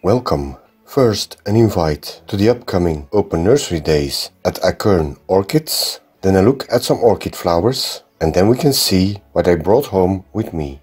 Welcome. First, an invite to the upcoming Open Nursery Days at Akerne Orchids, then a look at some orchid flowers, and then we can see what I brought home with me.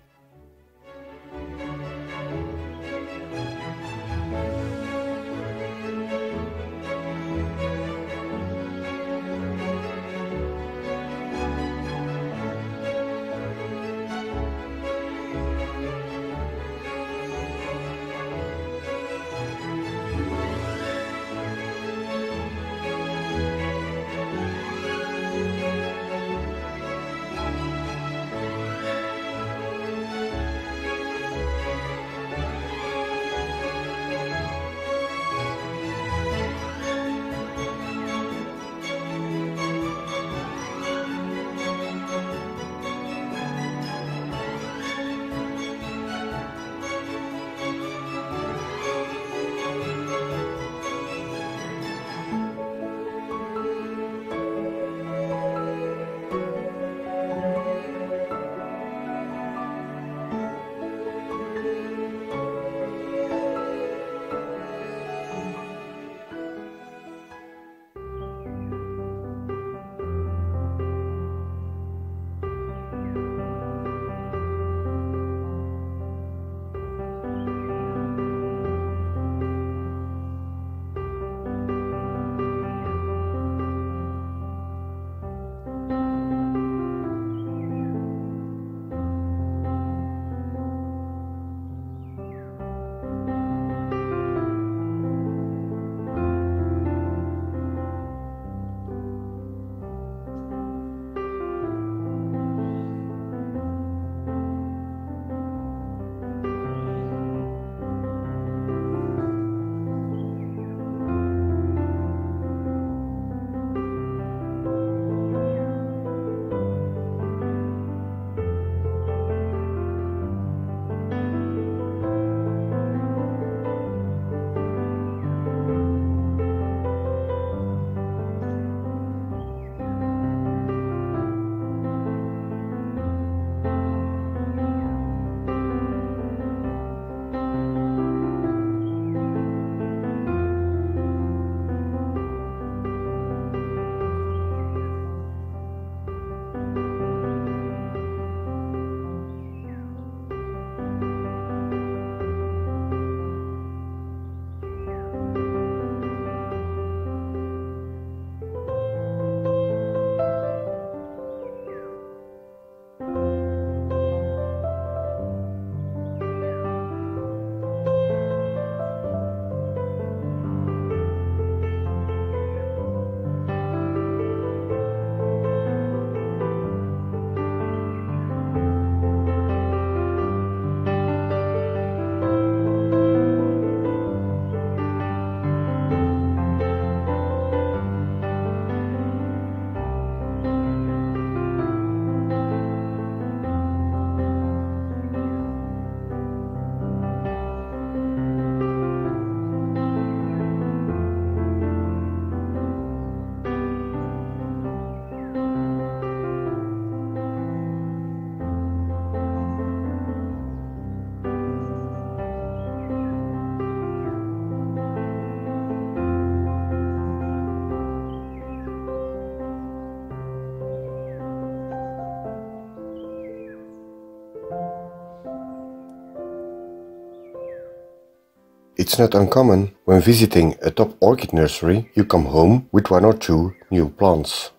It's not uncommon when visiting a top orchid nursery you come home with one or two new plants.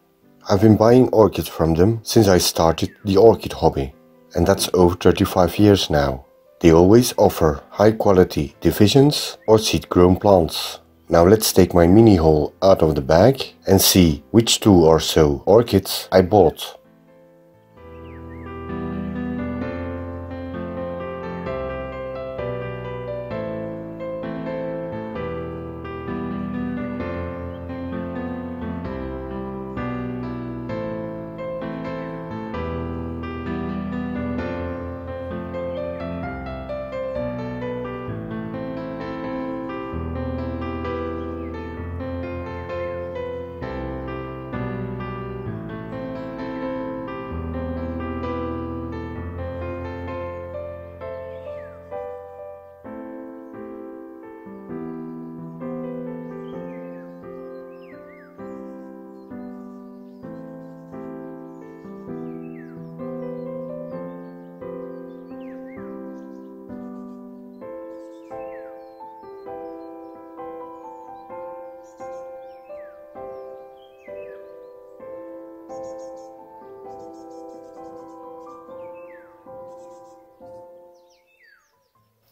I've been buying orchids from them since I started the orchid hobby, and that's over 35 years now. They always offer high quality divisions or seed grown plants. Now let's take my mini haul out of the bag and see which 2 or so orchids I bought.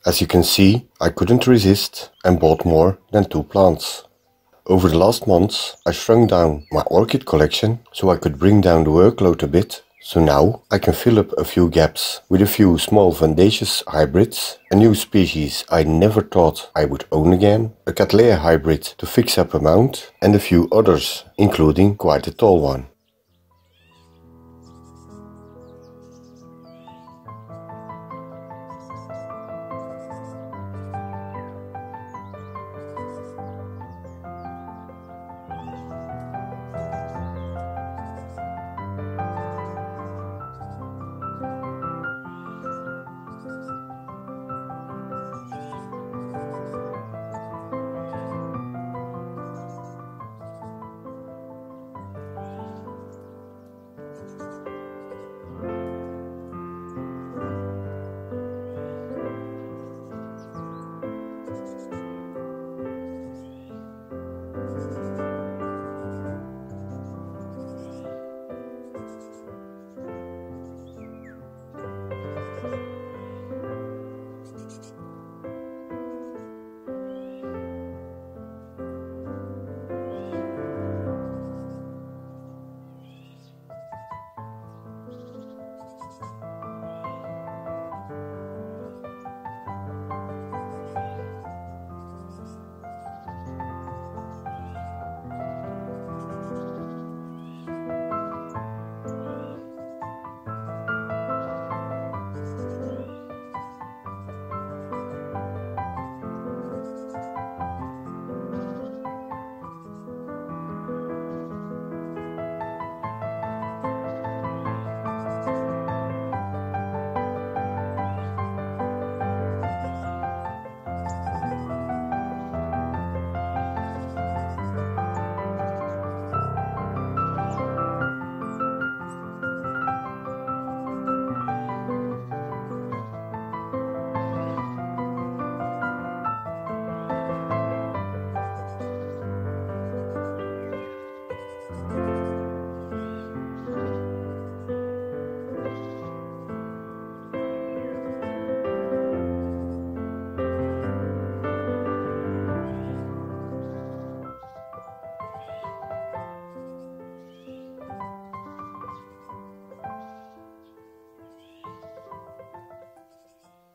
As you can see, I couldn't resist and bought more than 2 plants. Over the last months, I shrunk down my orchid collection so I could bring down the workload a bit. So now I can fill up a few gaps with a few small Vandachostylis hybrids, a new species I never thought I would own again, a Cattleya hybrid to fix up a mount, and a few others, including quite a tall one.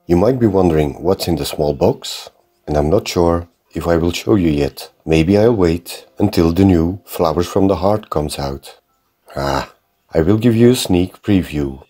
You might be wondering what's in the small box, and I'm not sure if I will show you yet. Maybe I'll wait until the new Flowers from the Heart comes out. I will give you a sneak preview.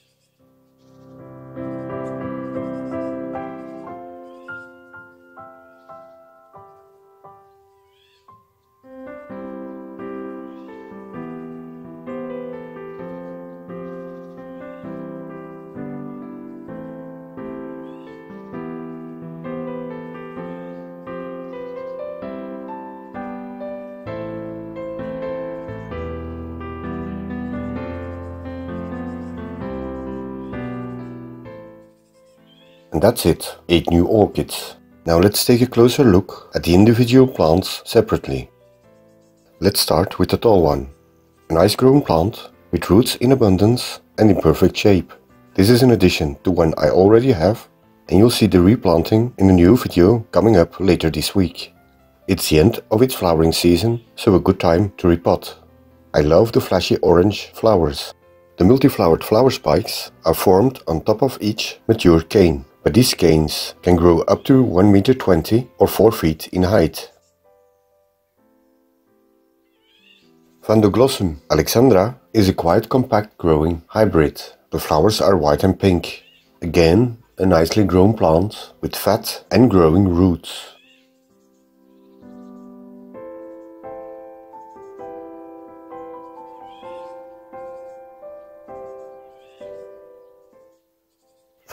And that's it, 8 new orchids. Now let's take a closer look at the individual plants separately. Let's start with the tall one. A nice growing plant with roots in abundance and in perfect shape. This is in addition to one I already have, and you'll see the replanting in a new video coming up later this week. It's the end of its flowering season, so a good time to repot. I love the flashy orange flowers. The multi-flowered flower spikes are formed on top of each mature cane. But these canes can grow up to 1,20 m or 4 feet in height. Vandoglossum Aleksandra is a quite compact growing hybrid. The flowers are white and pink. Again, a nicely grown plant with fat and growing roots.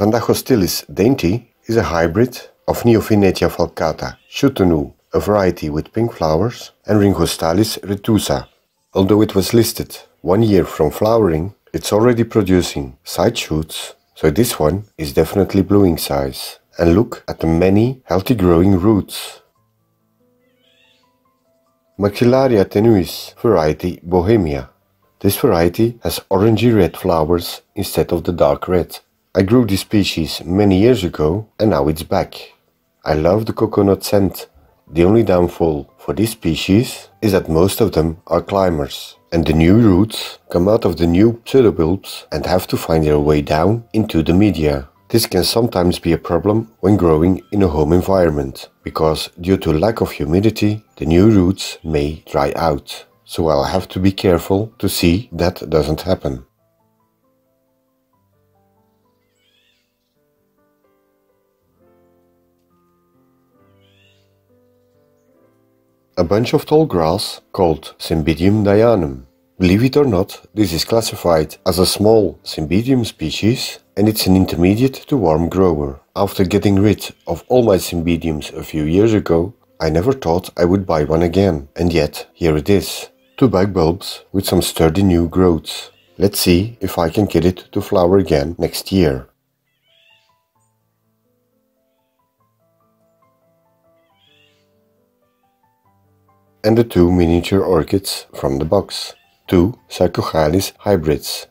Vandachostylis Dainty is a hybrid of Neophynetia falcata, Schutenu, a variety with pink flowers, and Ringostalis retusa. Although it was listed 1 year from flowering, it's already producing side shoots, so this one is definitely blooming size. And look at the many healthy growing roots. Maxillaria tenuis variety Bohemia. This variety has orangey red flowers instead of the dark red. I grew this species many years ago and now it's back. I love the coconut scent. The only downfall for this species is that most of them are climbers, and the new roots come out of the new pseudobulbs and have to find their way down into the media. This can sometimes be a problem when growing in a home environment, because due to lack of humidity, the new roots may dry out. So I'll have to be careful to see that doesn't happen. A bunch of tall grass called Cymbidium dayanum. Believe it or not, this is classified as a small Cymbidium species and it's an intermediate to warm grower. After getting rid of all my Cymbidiums a few years ago, I never thought I would buy one again, and yet here it is. 2 back bulbs with some sturdy new growths. Let's see if I can get it to flower again next year. And the 2 miniature orchids from the box. 2 Sarcochilus hybrids.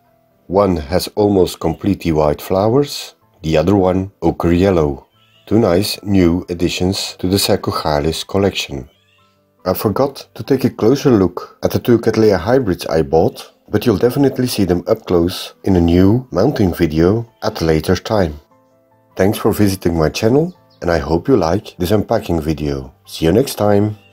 One has almost completely white flowers, the other one ochre yellow. 2 nice new additions to the Sarcochilus collection. I forgot to take a closer look at the 2 Cattleya hybrids I bought, but you'll definitely see them up close in a new mounting video at a later time. Thanks for visiting my channel, and I hope you like this unpacking video. See you next time!